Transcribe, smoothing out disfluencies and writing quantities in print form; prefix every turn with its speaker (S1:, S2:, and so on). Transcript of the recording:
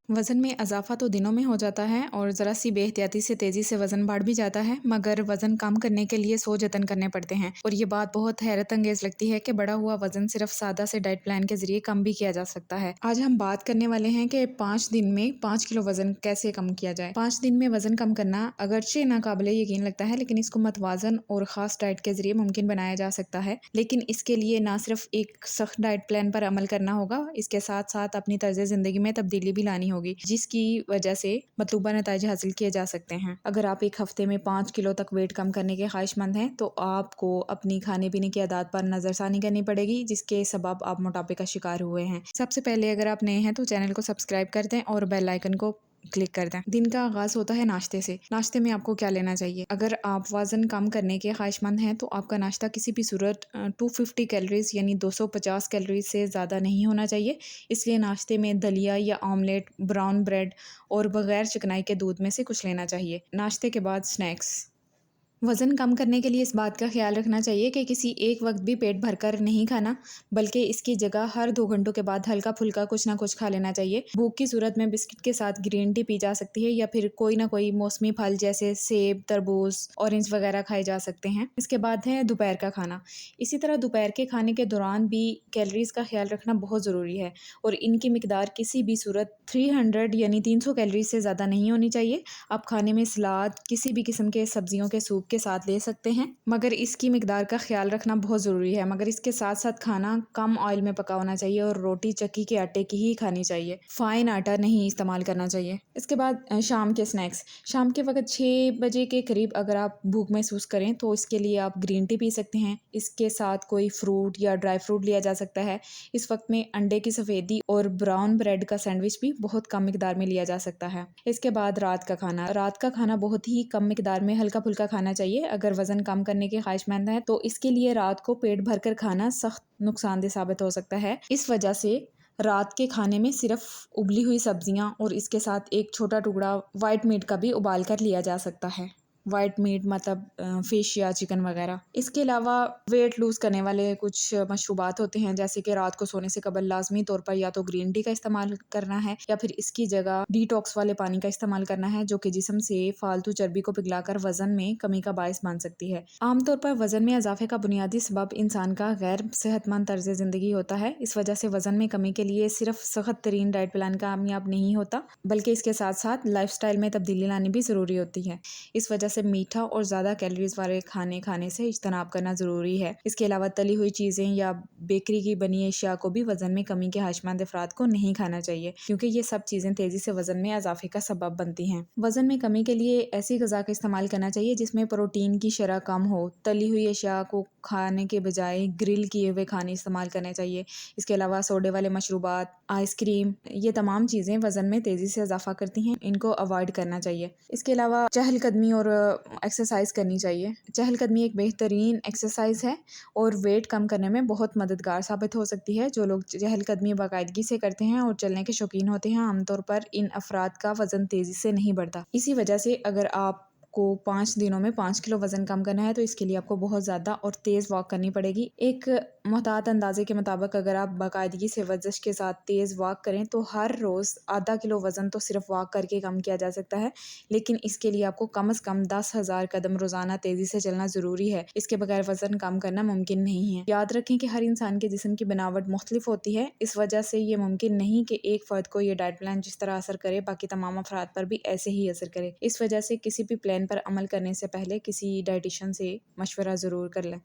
S1: وزن میں اضافہ تو دنوں میں ہو جاتا ہے اور ذرا سی بے احتیاطی سے تیزی سے وزن بڑھ بھی جاتا ہے، مگر وزن کم کرنے کے لیے سو جتن کرنے پڑتے ہیں اور یہ بات بہت حیرت انگیز لگتی ہے کہ بڑا ہوا وزن صرف سادہ سے ڈائٹ پلان کے ذریعے کم بھی کیا جا سکتا ہے۔ آج ہم بات کرنے والے ہیں کہ 5 دن میں 5 کلو وزن کیسے کم کیا جائے۔ 5 دن میں وزن کم کرنا اگرچہ ناقابل یقین لگتا ہے، لیکن اس کو متوازن اور خاص ڈائٹ کے ذریعے ممکن بنایا جا سکتا ہے۔ لیکن اس کے لیے نہ صرف ایک سخت ڈائٹ پلان پر عمل کرنا ہوگا، اس کے ساتھ ساتھ اپنی طرز زندگی میں تبدیلی بھی لانی ہوگی، جس کی وجہ سے مطلوبہ نتائج حاصل کیے جا سکتے ہیں۔ اگر آپ ایک ہفتے میں 5 کلو تک ویٹ کم کرنے کے خواہش مند ہیں تو آپ کو اپنی کھانے پینے کی عادات پر نظر ثانی کرنی پڑے گی، جس کے سبب آپ موٹاپے کا شکار ہوئے ہیں۔ سب سے پہلے اگر آپ نئے ہیں تو چینل کو سبسکرائب کر دیں اور بیل آئیکن کو کلک کر دیں۔ دن کا آغاز ہوتا ہے ناشتے سے۔ ناشتے میں آپ کو کیا لینا چاہیے؟ اگر آپ وزن کم کرنے کے خواہش مند ہیں تو آپ کا ناشتہ کسی بھی صورت 250 کیلوریز یعنی 250 کیلوریز سے زیادہ نہیں ہونا چاہیے۔ اس لیے ناشتے میں دلیا یا آملیٹ، براؤن بریڈ اور بغیر چکنائی کے دودھ میں سے کچھ لینا چاہیے۔ ناشتے کے بعد سنیکس۔ وزن کم کرنے کے لیے اس بات کا خیال رکھنا چاہیے کہ کسی ایک وقت بھی پیٹ بھر کر نہیں کھانا، بلکہ اس کی جگہ ہر 2 گھنٹوں کے بعد ہلکا پھلکا کچھ نہ کچھ کھا لینا چاہیے۔ بھوک کی صورت میں بسکٹ کے ساتھ گرین ٹی پی جا سکتی ہے یا پھر کوئی نہ کوئی موسمی پھل جیسے سیب، تربوز، اورنج وغیرہ کھائے جا سکتے ہیں۔ اس کے بعد ہے دوپہر کا کھانا۔ اسی طرح دوپہر کے کھانے کے دوران بھی کیلوریز کا خیال رکھنا بہت ضروری ہے اور ان کی مقدار کسی بھی صورت 300 یعنی 300 کیلوریز سے زیادہ نہیں ہونی چاہیے۔ آپ کھانے میں سلاد، کسی بھی قسم کے سبزیوں کے سوپ کے ساتھ لے سکتے ہیں، مگر اس کی مقدار کا خیال رکھنا بہت ضروری ہے۔ مگر اس کے ساتھ ساتھ کھانا کم آئل میں پکا ہونا چاہیے اور روٹی چکی کے آٹے کی ہی کھانی چاہیے، فائن آٹا نہیں استعمال کرنا چاہیے۔ اس کے بعد شام کے سنیکس۔ شام کے وقت 6 بجے کے قریب اگر آپ بھوک محسوس کریں تو اس کے لیے آپ گرین ٹی پی سکتے ہیں۔ اس کے ساتھ کوئی فروٹ یا ڈرائی فروٹ لیا جا سکتا ہے۔ اس وقت میں انڈے کی سفیدی اور براؤن بریڈ کا سینڈوچ بھی بہت کم مقدار میں لیا جا سکتا ہے۔ اس کے بعد رات کا کھانا۔ رات کا کھانا بہت ہی کم مقدار میں ہلکا پھلکا کھانا چاہیے۔ اگر وزن کم کرنے کے خواہش مند ہے تو اس کے لیے رات کو پیٹ بھر کر کھانا سخت نقصان دہ ثابت ہو سکتا ہے۔ اس وجہ سے رات کے کھانے میں صرف ابلی ہوئی سبزیاں اور اس کے ساتھ ایک چھوٹا ٹکڑا وائٹ میٹ کا بھی ابال کر لیا جا سکتا ہے۔ وائٹ میٹ مطلب فش یا چکن وغیرہ۔ اس کے علاوہ ویٹ لوز کرنے والے کچھ مشروبات ہوتے ہیں، جیسے کہ رات کو سونے سے قبل لازمی طور پر یا تو گرین ٹی کا استعمال کرنا ہے یا پھر اس کی جگہ ڈی ٹاکس والے پانی کا استعمال کرنا ہے، جو کہ جسم سے فالتو چربی کو پگھلا کر وزن میں کمی کا باعث بن سکتی ہے۔ عام طور پر وزن میں اضافے کا بنیادی سبب انسان کا غیر صحت مند طرز زندگی ہوتا ہے۔ اس وجہ سے وزن میں کمی کے لیے صرف سخت ترین ڈائٹ پلان کامیاب نہیں ہوتا، بلکہ اس کے ساتھ ساتھ لائف سٹائل میں تبدیلی لانی بھی ضروری ہوتی ہے۔ اس وجہ سے میٹھا اور زیادہ کیلوریز والے کھانے سے اجتناب کرنا ضروری ہے۔ اس کے علاوہ تلی ہوئی چیزیں یا بیکری کی بنی اشیاء کو بھی وزن میں کمی کے خواہش مند افراد کو نہیں کھانا چاہیے، کیونکہ یہ سب چیزیں تیزی سے وزن میں اضافے کا سبب بنتی ہیں۔ وزن میں کمی کے لیے ایسی غذا کا استعمال کرنا چاہیے جس میں پروٹین کی شرح کم ہو۔ تلی ہوئی اشیاء کو کھانے کے بجائے گرل کیے ہوئے کھانے استعمال کرنے چاہیے۔ اس کے علاوہ سوڈے والے مشروبات، آئس کریم، یہ تمام چیزیں وزن میں تیزی سے اضافہ کرتی ہیں، ان کو اوائڈ کرنا چاہیے۔ اس کے علاوہ چہل قدمی اور ایکسرسائز کرنی چاہیے۔ چہل قدمی ایک بہترین ایکسرسائز ہے اور ویٹ کم کرنے میں بہت مددگار ثابت ہو سکتی ہے۔ جو لوگ چہل قدمی باقاعدگی سے کرتے ہیں اور چلنے کے شوقین ہوتے ہیں، عام طور پر ان افراد کا وزن تیزی سے نہیں بڑھتا۔ اسی وجہ سے اگر آپ کو 5 دنوں میں 5 کلو وزن کم کرنا ہے تو اس کے لیے آپ کو بہت زیادہ اور تیز واک کرنی پڑے گی۔ ایک محتاط اندازے کے مطابق اگر آپ باقاعدگی سے ورزش کے ساتھ تیز واک کریں تو ہر روز آدھا کلو وزن تو صرف واک کر کے کم کیا جا سکتا ہے، لیکن اس کے لیے آپ کو کم از کم 10,000 قدم روزانہ تیزی سے چلنا ضروری ہے۔ اس کے بغیر وزن کم کرنا ممکن نہیں ہے۔ یاد رکھیں کہ ہر انسان کے جسم کی بناوٹ مختلف ہوتی ہے، اس وجہ سے یہ ممکن نہیں کہ ایک فرد کو یہ ڈائٹ پلان جس طرح اثر کرے باقی تمام افراد پر بھی ایسے ہی اثر کرے۔ اس وجہ سے کسی بھی پلان پر عمل کرنے سے پہلے کسی ڈائٹیشین سے مشورہ ضرور کر لیں۔